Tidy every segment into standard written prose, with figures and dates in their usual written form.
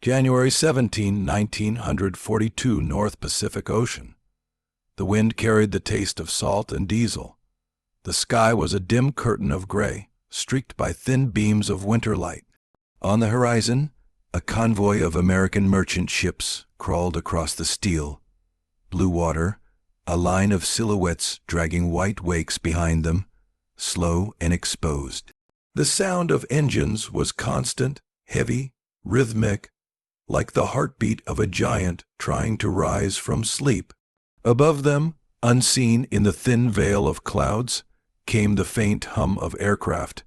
January 17, 1942, North Pacific Ocean. The wind carried the taste of salt and diesel. The sky was a dim curtain of gray, streaked by thin beams of winter light. On the horizon, a convoy of American merchant ships crawled across the steel, blue water, a line of silhouettes dragging white wakes behind them, slow and exposed. The sound of engines was constant, heavy, rhythmic, like the heartbeat of a giant trying to rise from sleep. Above them, unseen in the thin veil of clouds, came the faint hum of aircraft.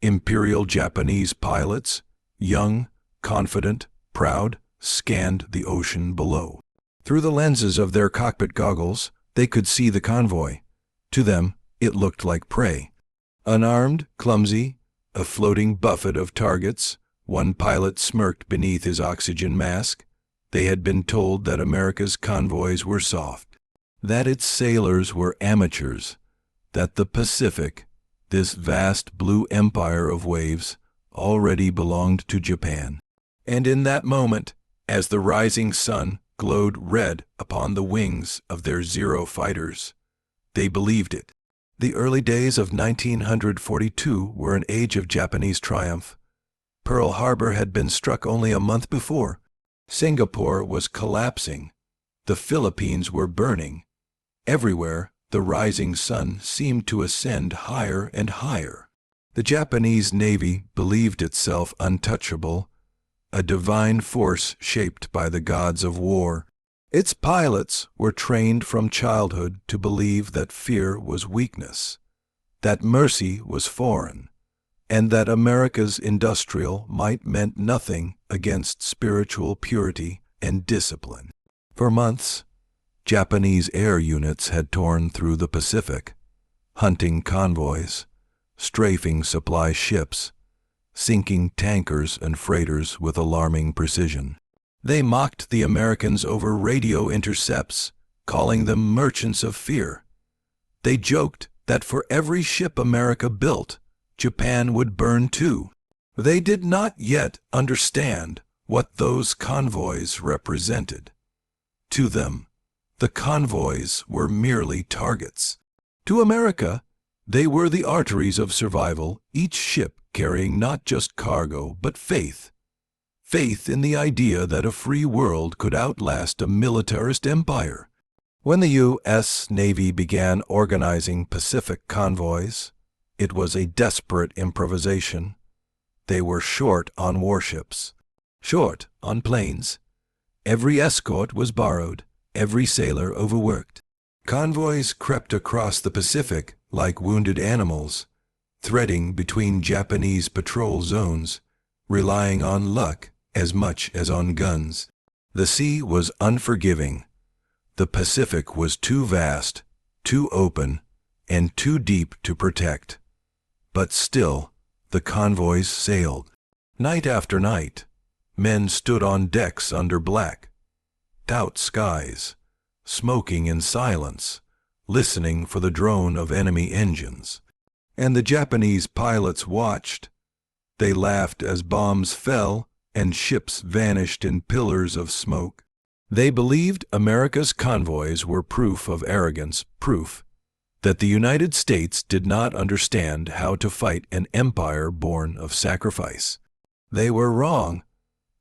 Imperial Japanese pilots, young, confident, proud, scanned the ocean below. Through the lenses of their cockpit goggles, they could see the convoy. To them, it looked like prey. Unarmed, clumsy, a floating buffet of targets. One pilot smirked beneath his oxygen mask. They had been told that America's convoys were soft, that its sailors were amateurs, that the Pacific, this vast blue empire of waves, already belonged to Japan. And in that moment, as the rising sun glowed red upon the wings of their Zero fighters, they believed it. The early days of 1942 were an age of Japanese triumph. Pearl Harbor had been struck only a month before. Singapore was collapsing. The Philippines were burning. Everywhere, the rising sun seemed to ascend higher and higher. The Japanese Navy believed itself untouchable, a divine force shaped by the gods of war. Its pilots were trained from childhood to believe that fear was weakness, that mercy was foreign, and that America's industrial might meant nothing against spiritual purity and discipline. For months, Japanese air units had torn through the Pacific, hunting convoys, strafing supply ships, sinking tankers and freighters with alarming precision. They mocked the Americans over radio intercepts, calling them merchants of fear. They joked that for every ship America built, Japan would burn too. They did not yet understand what those convoys represented. To them, the convoys were merely targets. To America, they were the arteries of survival, each ship carrying not just cargo but faith. Faith in the idea that a free world could outlast a militarist empire. When the U.S. Navy began organizing Pacific convoys, it was a desperate improvisation. They were short on warships, short on planes. Every escort was borrowed, every sailor overworked. Convoys crept across the Pacific like wounded animals, threading between Japanese patrol zones, relying on luck as much as on guns. The sea was unforgiving. The Pacific was too vast, too open, and too deep to protect. But still, the convoys sailed. Night after night, men stood on decks under black, stout skies, smoking in silence, listening for the drone of enemy engines. And the Japanese pilots watched. They laughed as bombs fell and ships vanished in pillars of smoke. They believed America's convoys were proof of arrogance, proof that the United States did not understand how to fight an empire born of sacrifice. They were wrong.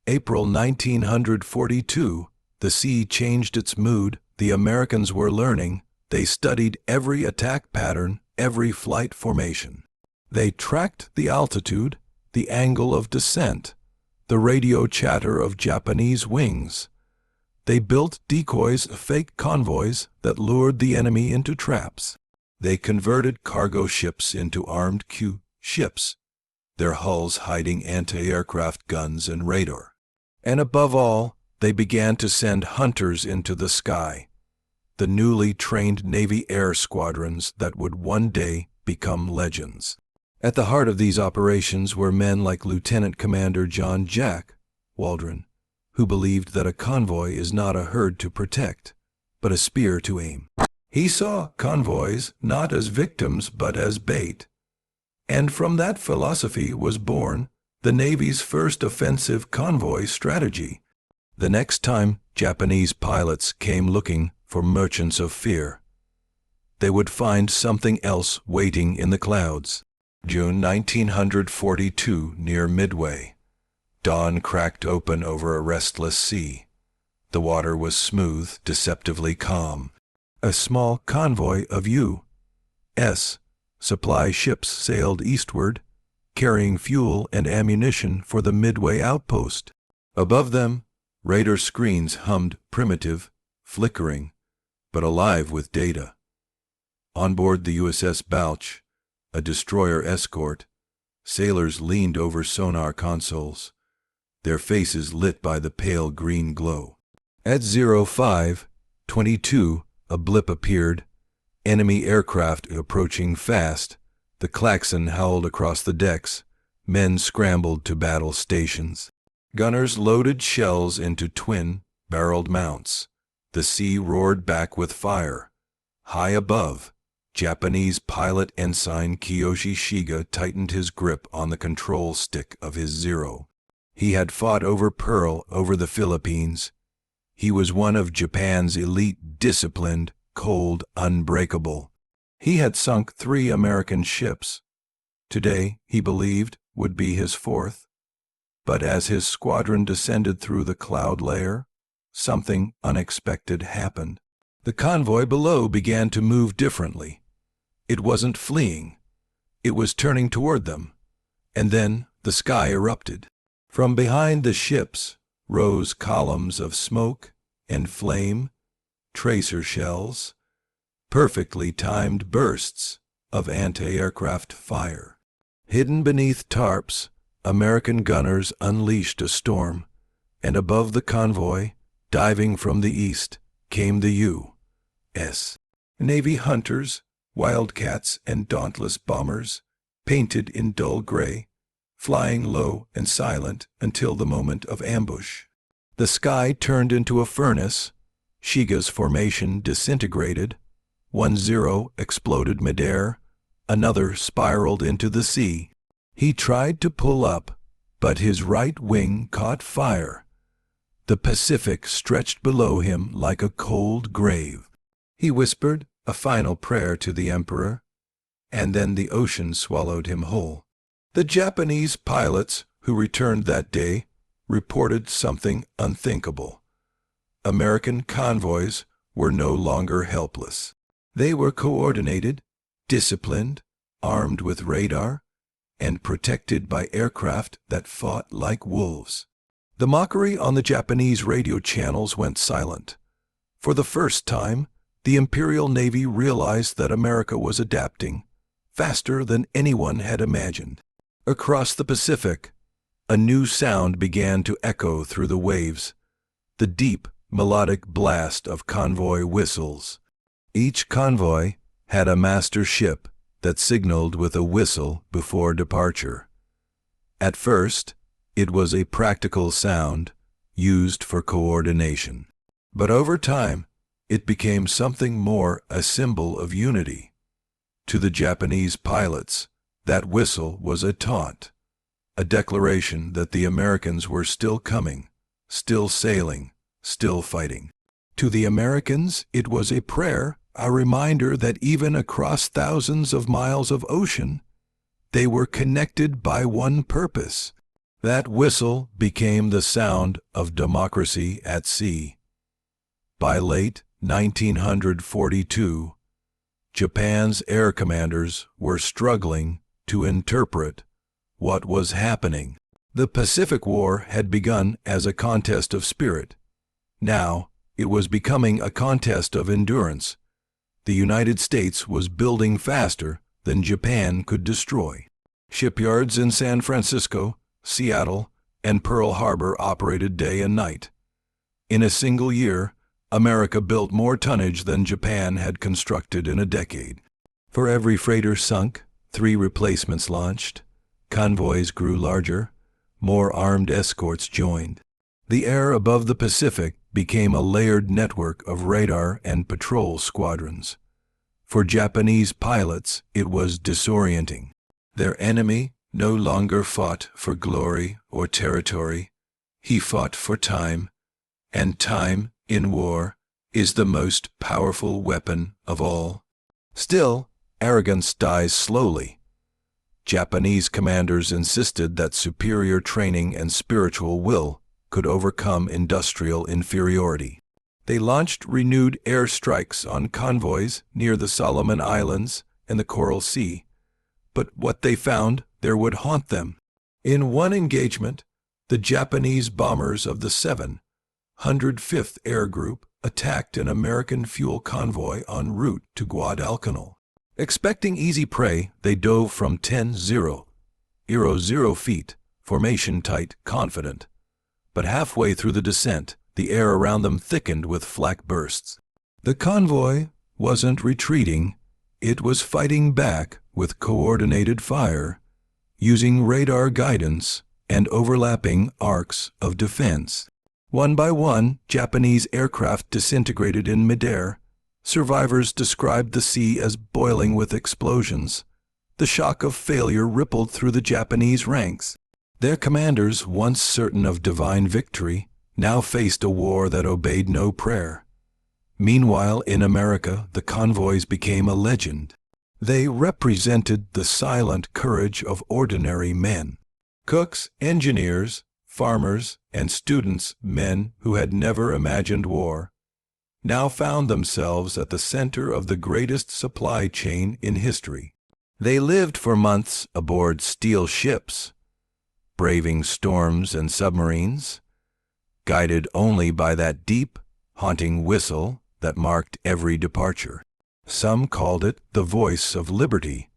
April 1942, the sea changed its mood. The Americans were learning. They studied every attack pattern, every flight formation. They tracked the altitude, the angle of descent, the radio chatter of Japanese wings. They built decoys, fake convoys that lured the enemy into traps. They converted cargo ships into armed ships, their hulls hiding anti-aircraft guns and radar. And above all, they began to send hunters into the sky, the newly trained Navy air squadrons that would one day become legends. At the heart of these operations were men like Lieutenant Commander John Jack Waldron, who believed that a convoy is not a herd to protect, but a spear to aim. He saw convoys not as victims but as bait. And from that philosophy was born the Navy's first offensive convoy strategy. The next time Japanese pilots came looking for merchants of fear, they would find something else waiting in the clouds. June 1942, near Midway. Dawn cracked open over a restless sea. The water was smooth, deceptively calm. A small convoy of U.S. supply ships sailed eastward, carrying fuel and ammunition for the Midway outpost. Above them, radar screens hummed primitive, flickering, but alive with data. On board the USS Balch, a destroyer escort, sailors leaned over sonar consoles, their faces lit by the pale green glow. At 05:22, a blip appeared, enemy aircraft approaching fast. The klaxon howled across the decks. Men scrambled to battle stations. Gunners loaded shells into twin-barreled mounts. The sea roared back with fire. High above, Japanese pilot ensign Kiyoshi Shiga tightened his grip on the control stick of his Zero. He had fought over Pearl over the Philippines. He was one of Japan's elite, disciplined, cold, unbreakable. He had sunk 3 American ships. Today, he believed, would be his 4th. But as his squadron descended through the cloud layer, something unexpected happened. The convoy below began to move differently. It wasn't fleeing. It was turning toward them. And then the sky erupted. From behind the ships rose columns of smoke and flame, tracer shells, perfectly timed bursts of anti-aircraft fire. Hidden beneath tarps, American gunners unleashed a storm, and above the convoy, diving from the east, came the U.S. Navy hunters, Wildcats, and dauntless bombers, painted in dull gray, flying low and silent until the moment of ambush. The sky turned into a furnace. Shiga's formation disintegrated. 1 Zero exploded midair. Another spiraled into the sea. He tried to pull up, but his right wing caught fire. The Pacific stretched below him like a cold grave. He whispered a final prayer to the Emperor, and then the ocean swallowed him whole. The Japanese pilots who returned that day reported something unthinkable. American convoys were no longer helpless. They were coordinated, disciplined, armed with radar, and protected by aircraft that fought like wolves. The mockery on the Japanese radio channels went silent. For the first time, the Imperial Navy realized that America was adapting faster than anyone had imagined. Across the Pacific, a new sound began to echo through the waves, the deep, melodic blast of convoy whistles. Each convoy had a master ship that signaled with a whistle before departure. At first, it was a practical sound used for coordination. But over time, it became something more, a symbol of unity. To the Japanese pilots, that whistle was a taunt, a declaration that the Americans were still coming, still sailing, still fighting. To the Americans, it was a prayer, a reminder that even across thousands of miles of ocean, they were connected by one purpose. That whistle became the sound of democracy at sea. By late 1942, Japan's air commanders were struggling to interpret what was happening. The Pacific War had begun as a contest of spirit. Now, it was becoming a contest of endurance. The United States was building faster than Japan could destroy. Shipyards in San Francisco, Seattle, and Pearl Harbor operated day and night. In a single year, America built more tonnage than Japan had constructed in a decade. For every freighter sunk, 3 replacements launched. Convoys grew larger. More armed escorts joined. The air above the Pacific became a layered network of radar and patrol squadrons. For Japanese pilots, it was disorienting. Their enemy, no longer fought for glory or territory. He fought for time, and time, in war, is the most powerful weapon of all. Still, arrogance dies slowly. Japanese commanders insisted that superior training and spiritual will could overcome industrial inferiority. They launched renewed air strikes on convoys near the Solomon Islands and the Coral Sea, but what they found there would haunt them. In one engagement, the Japanese bombers of the 705th Air Group attacked an American fuel convoy en route to Guadalcanal. Expecting easy prey, they dove from 10,000 feet, formation tight, confident. But halfway through the descent, the air around them thickened with flak bursts. The convoy wasn't retreating, it was fighting back with coordinated fire, using radar guidance and overlapping arcs of defense. One by one, Japanese aircraft disintegrated in midair. Survivors described the sea as boiling with explosions. The shock of failure rippled through the Japanese ranks. Their commanders, once certain of divine victory, now faced a war that obeyed no prayer. Meanwhile, in America, the convoys became a legend. They represented the silent courage of ordinary men. Cooks, engineers, farmers, and students, men who had never imagined war, now found themselves at the center of the greatest supply chain in history. They lived for months aboard steel ships, braving storms and submarines, guided only by that deep, haunting whistle that marked every departure. Some called it the voice of liberty.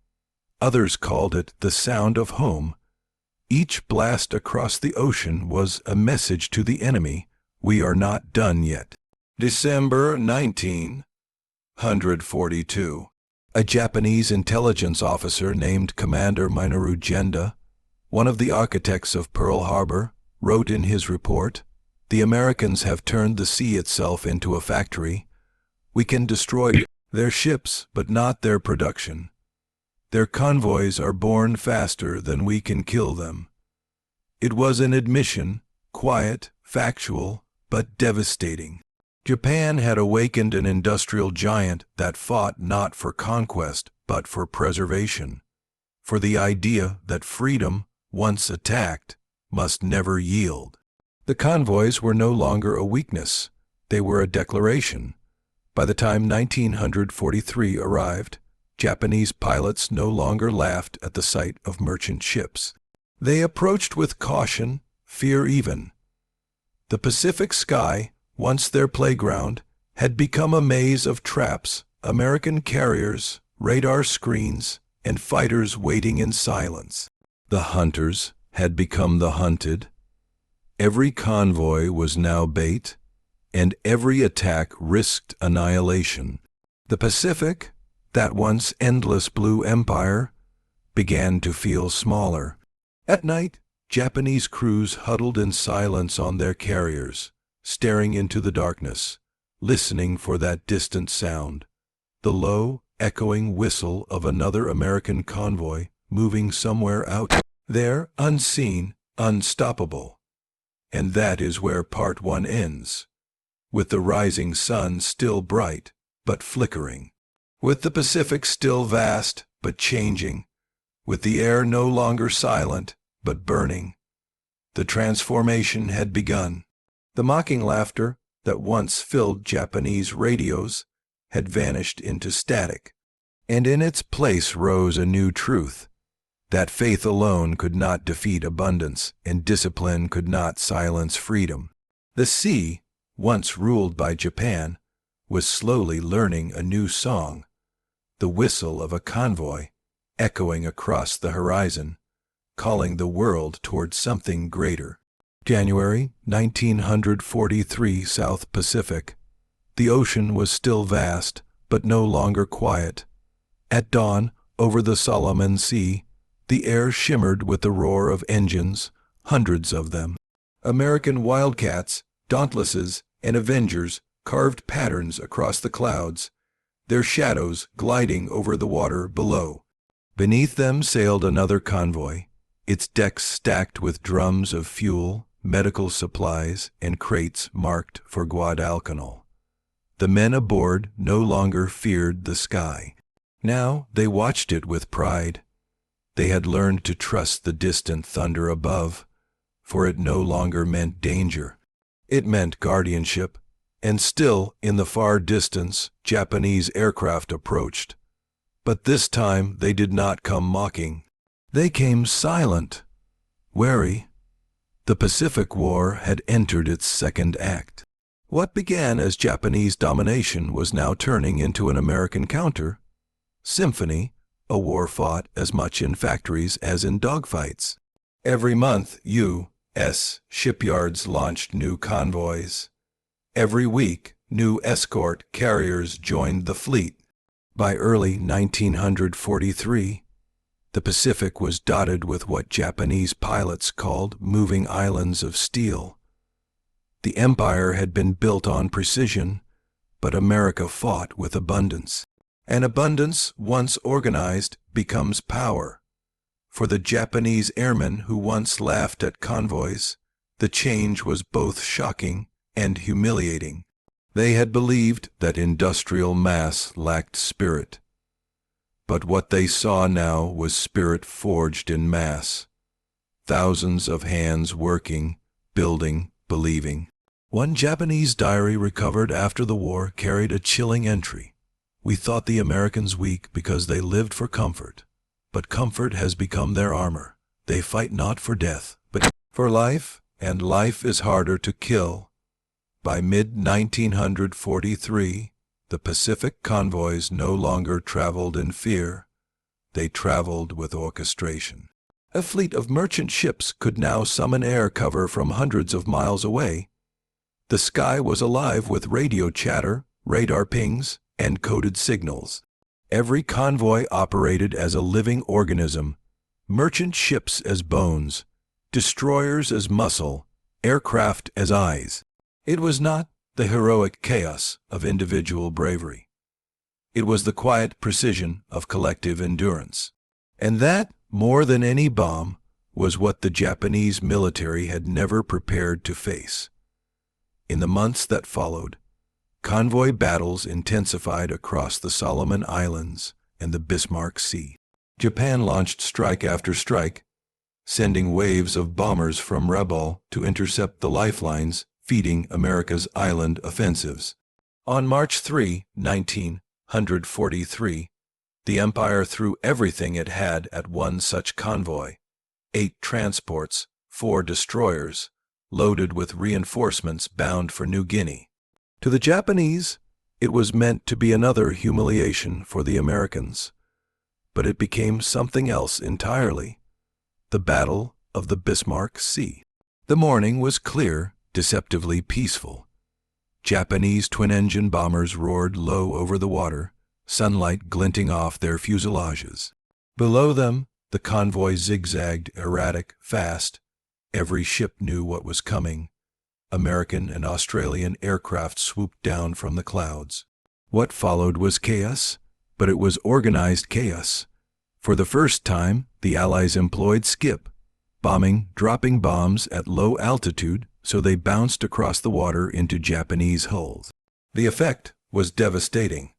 Others called it the sound of home. Each blast across the ocean was a message to the enemy, we are not done yet. December 1942. A Japanese intelligence officer named Commander Minoru Genda, one of the architects of Pearl Harbor, wrote in his report, "The Americans have turned the sea itself into a factory. We can destroy their ships, but not their production. Their convoys are born faster than we can kill them." It was an admission, quiet, factual, but devastating. Japan had awakened an industrial giant that fought not for conquest, but for preservation, for the idea that freedom, once attacked, must never yield. The convoys were no longer a weakness, they were a declaration. By the time 1943 arrived, Japanese pilots no longer laughed at the sight of merchant ships. They approached with caution, fear even. The Pacific sky, once their playground, had become a maze of traps, American carriers, radar screens, and fighters waiting in silence. The hunters had become the hunted. Every convoy was now bait, and every attack risked annihilation. The Pacific, that once endless blue empire, began to feel smaller. At night, Japanese crews huddled in silence on their carriers, staring into the darkness, listening for that distant sound, the low, echoing whistle of another American convoy moving somewhere out there, unseen, unstoppable. And that is where Part 1 ends, with the rising sun still bright, but flickering, with the Pacific still vast, but changing, with the air no longer silent, but burning. The transformation had begun. The mocking laughter that once filled Japanese radios had vanished into static, and in its place rose a new truth, that faith alone could not defeat abundance, and discipline could not silence freedom. The sea, once ruled by Japan, was slowly learning a new song, the whistle of a convoy, echoing across the horizon, calling the world toward something greater. January 1943, South Pacific. The ocean was still vast, but no longer quiet. At dawn, over the Solomon Sea, the air shimmered with the roar of engines, hundreds of them. American Wildcats, Dauntlesses, and Avengers carved patterns across the clouds, their shadows gliding over the water below. Beneath them sailed another convoy, its decks stacked with drums of fuel, medical supplies, and crates marked for Guadalcanal. The men aboard no longer feared the sky. Now they watched it with pride. They had learned to trust the distant thunder above, for it no longer meant danger. It meant guardianship, and still, in the far distance, Japanese aircraft approached. But this time they did not come mocking. They came silent, wary. The Pacific War had entered its second act. What began as Japanese domination was now turning into an American counter-symphony, a war fought as much in factories as in dogfights. Every month, U.S. shipyards launched new convoys. Every week, new escort carriers joined the fleet. By early 1943, the Pacific was dotted with what Japanese pilots called moving islands of steel. The empire had been built on precision, but America fought with abundance. And abundance, once organized, becomes power. For the Japanese airmen who once laughed at convoys, the change was both shocking and humiliating. They had believed that industrial mass lacked spirit. But what they saw now was spirit forged in mass. Thousands of hands working, building, believing. One Japanese diary recovered after the war carried a chilling entry. We thought the Americans weak because they lived for comfort. But comfort has become their armor. They fight not for death, but for life, and life is harder to kill. By mid-1943, the Pacific convoys no longer traveled in fear. They traveled with orchestration. A fleet of merchant ships could now summon air cover from hundreds of miles away. The sky was alive with radio chatter, radar pings, and coded signals. Every convoy operated as a living organism, merchant ships as bones, destroyers as muscle, aircraft as eyes. It was not the heroic chaos of individual bravery. It was the quiet precision of collective endurance. And that, more than any bomb, was what the Japanese military had never prepared to face. In the months that followed, convoy battles intensified across the Solomon Islands and the Bismarck Sea. Japan launched strike after strike, sending waves of bombers from Rabaul to intercept the lifelines feeding America's island offensives. On March 3, 1943, the Empire threw everything it had at one such convoy: 8 transports, 4 destroyers, loaded with reinforcements bound for New Guinea. To the Japanese, it was meant to be another humiliation for the Americans, but it became something else entirely: the Battle of the Bismarck Sea. The morning was clear, deceptively peaceful. Japanese twin-engine bombers roared low over the water, sunlight glinting off their fuselages. Below them, the convoy zigzagged, erratic, fast. Every ship knew what was coming. American and Australian aircraft swooped down from the clouds. What followed was chaos, but it was organized chaos. For the first time, the Allies employed skip, bombing, dropping bombs at low altitude so they bounced across the water into Japanese hulls. The effect was devastating.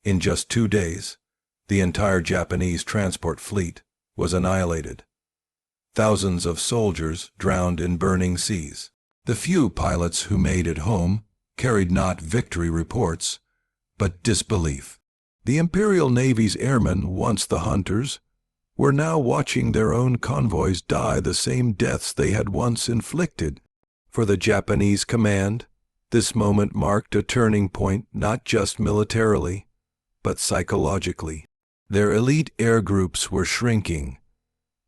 In just 2 days, the entire Japanese transport fleet was annihilated. Thousands of soldiers drowned in burning seas. The few pilots who made it home carried not victory reports, but disbelief. The Imperial Navy's airmen, once the hunters, were now watching their own convoys die the same deaths they had once inflicted. For the Japanese command, this moment marked a turning point not just militarily, but psychologically. Their elite air groups were shrinking.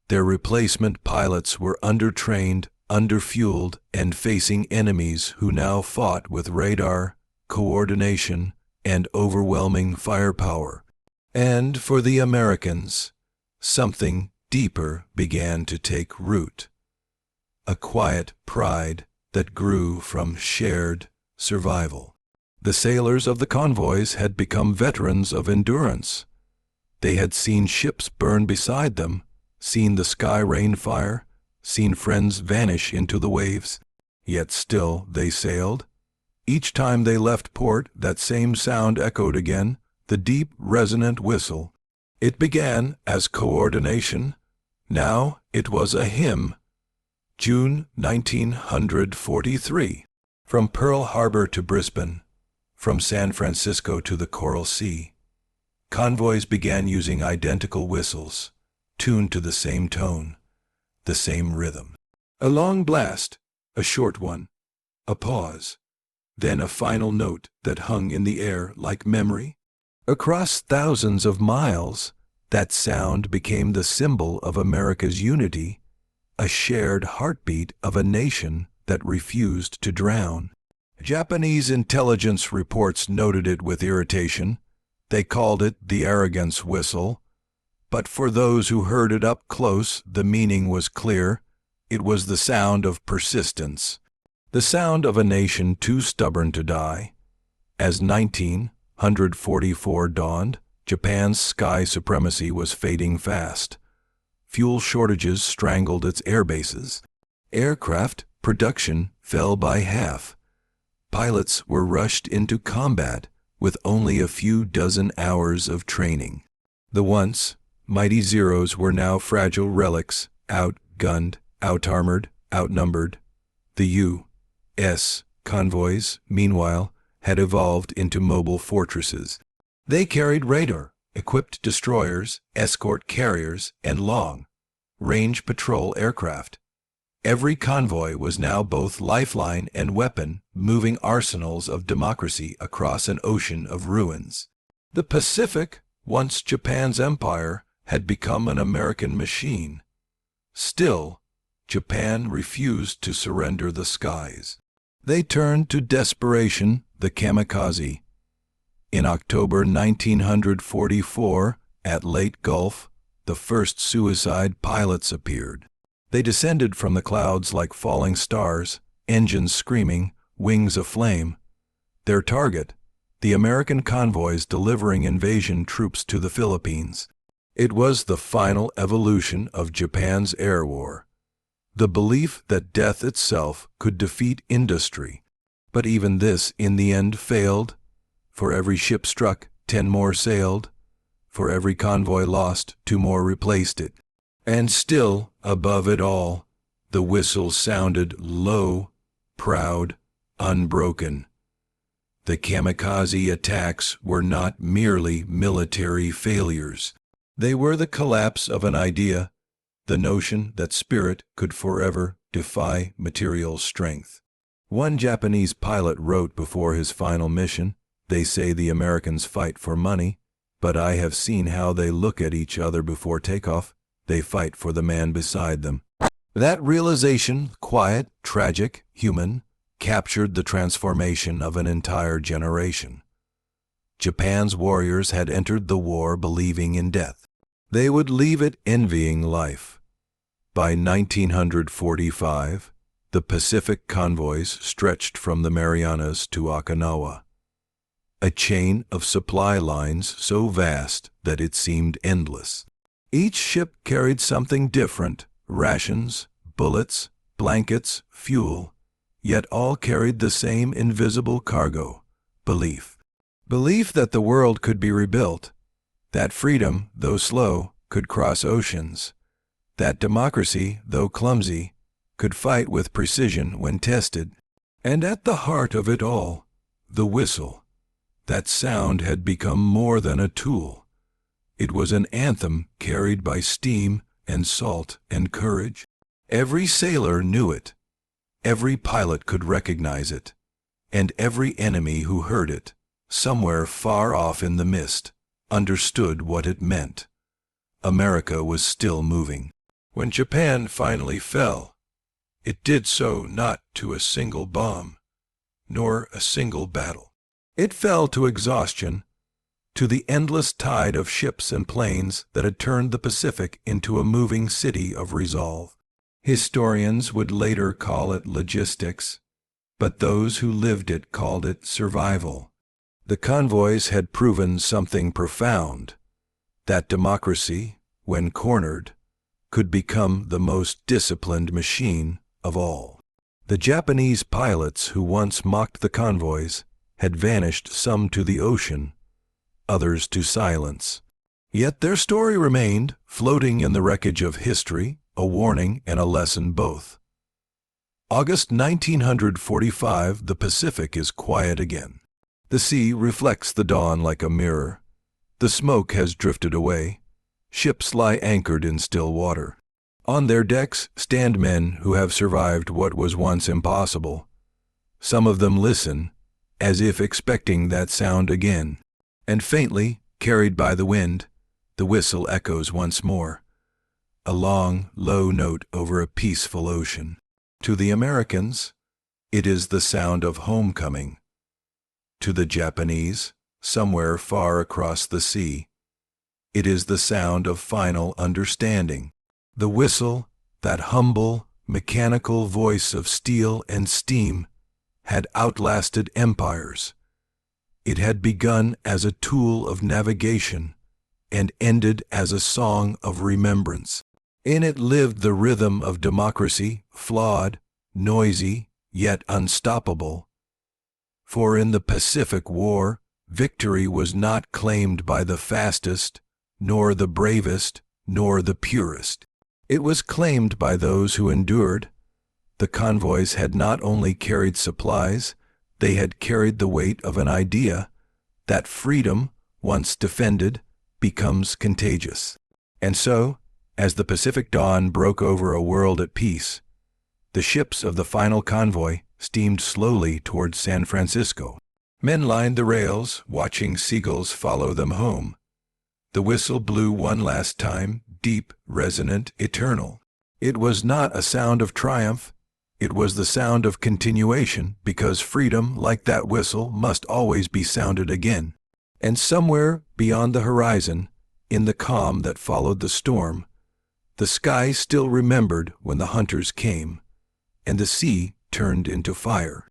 Their replacement pilots were undertrained, underfueled, and facing enemies who now fought with radar, coordination, and overwhelming firepower. And for the Americans, something deeper began to take root. A quiet pride that grew from shared survival. The sailors of the convoys had become veterans of endurance. They had seen ships burn beside them, seen the sky rain fire, seen friends vanish into the waves. Yet still they sailed. Each time they left port, that same sound echoed again, the deep, resonant whistle. It began as coordination. Now it was a hymn. June 1943. From Pearl Harbor to Brisbane, from San Francisco to the Coral Sea, convoys began using identical whistles, tuned to the same tone, the same rhythm. A long blast, a short one, a pause, then a final note that hung in the air like memory. Across thousands of miles, that sound became the symbol of America's unity, a shared heartbeat of a nation that refused to drown. Japanese intelligence reports noted it with irritation. They called it the arrogance whistle. But for those who heard it up close, the meaning was clear. It was the sound of persistence, the sound of a nation too stubborn to die. As 1944 dawned, Japan's sky supremacy was fading fast. Fuel shortages strangled its air bases. Aircraft production fell by half. Pilots were rushed into combat with only a few dozen hours of training. The once mighty Zeros were now fragile relics, outgunned, outarmored, outnumbered. The U.S. convoys, meanwhile, had evolved into mobile fortresses. They carried radar-equipped destroyers, escort carriers, and long-range patrol aircraft. Every convoy was now both lifeline and weapon, moving arsenals of democracy across an ocean of ruins. The Pacific, once Japan's empire, had become an American machine. Still, Japan refused to surrender the skies. They turned to desperation, the kamikaze. In October 1944, at Leyte Gulf, the first suicide pilots appeared. They descended from the clouds like falling stars, engines screaming, wings aflame. Their target, the American convoys delivering invasion troops to the Philippines. It was the final evolution of Japan's air war. The belief that death itself could defeat industry. But even this in the end failed. For every ship struck, 10 more sailed. For every convoy lost, 2 more replaced it. And still, above it all, the whistle sounded low, proud, unbroken. The kamikaze attacks were not merely military failures. They were the collapse of an idea, the notion that spirit could forever defy material strength. One Japanese pilot wrote before his final mission, "They say the Americans fight for money, but I have seen how they look at each other before takeoff. They fight for the man beside them." That realization, quiet, tragic, human, captured the transformation of an entire generation. Japan's warriors had entered the war believing in death. They would leave it envying life. By 1945, the Pacific convoys stretched from the Marianas to Okinawa, a chain of supply lines so vast that it seemed endless. Each ship carried something different, rations, bullets, blankets, fuel, yet all carried the same invisible cargo, belief. Belief that the world could be rebuilt, that freedom, though slow, could cross oceans, that democracy, though clumsy, could fight with precision when tested. And at the heart of it all, the whistle. That sound had become more than a tool. It was an anthem carried by steam and salt and courage. Every sailor knew it. Every pilot could recognize it. And every enemy who heard it, somewhere far off in the mist, understood what it meant. America was still moving. When Japan finally fell, it did so not to a single bomb, nor a single battle. It fell to exhaustion, to the endless tide of ships and planes that had turned the Pacific into a moving city of resolve. Historians would later call it logistics, but those who lived it called it survival. The convoys had proven something profound, that democracy, when cornered, could become the most disciplined machine of all. The Japanese pilots who once mocked the convoys had vanished, some to the ocean, others to silence. Yet their story remained, floating in the wreckage of history, a warning and a lesson both. August 1945, the Pacific is quiet again. The sea reflects the dawn like a mirror. The smoke has drifted away. Ships lie anchored in still water. On their decks stand men who have survived what was once impossible. Some of them listen, as if expecting that sound again. And faintly, carried by the wind, the whistle echoes once more. A long, low note over a peaceful ocean. To the Americans, it is the sound of homecoming. To the Japanese, somewhere far across the sea, it is the sound of final understanding. The whistle, that humble, mechanical voice of steel and steam, had outlasted empires. It had begun as a tool of navigation and ended as a song of remembrance. In it lived the rhythm of democracy, flawed, noisy, yet unstoppable. For in the Pacific War, victory was not claimed by the fastest, nor the bravest, nor the purest. It was claimed by those who endured. The convoys had not only carried supplies, they had carried the weight of an idea that freedom, once defended, becomes contagious. And so, as the Pacific dawn broke over a world at peace, the ships of the final convoy steamed slowly towards San Francisco. Men lined the rails, watching seagulls follow them home. The whistle blew one last time, deep, resonant, eternal. It was not a sound of triumph. It was the sound of continuation, because freedom, like that whistle, must always be sounded again. And somewhere beyond the horizon, in the calm that followed the storm, the sky still remembered when the hunters came, and the sea turned into fire.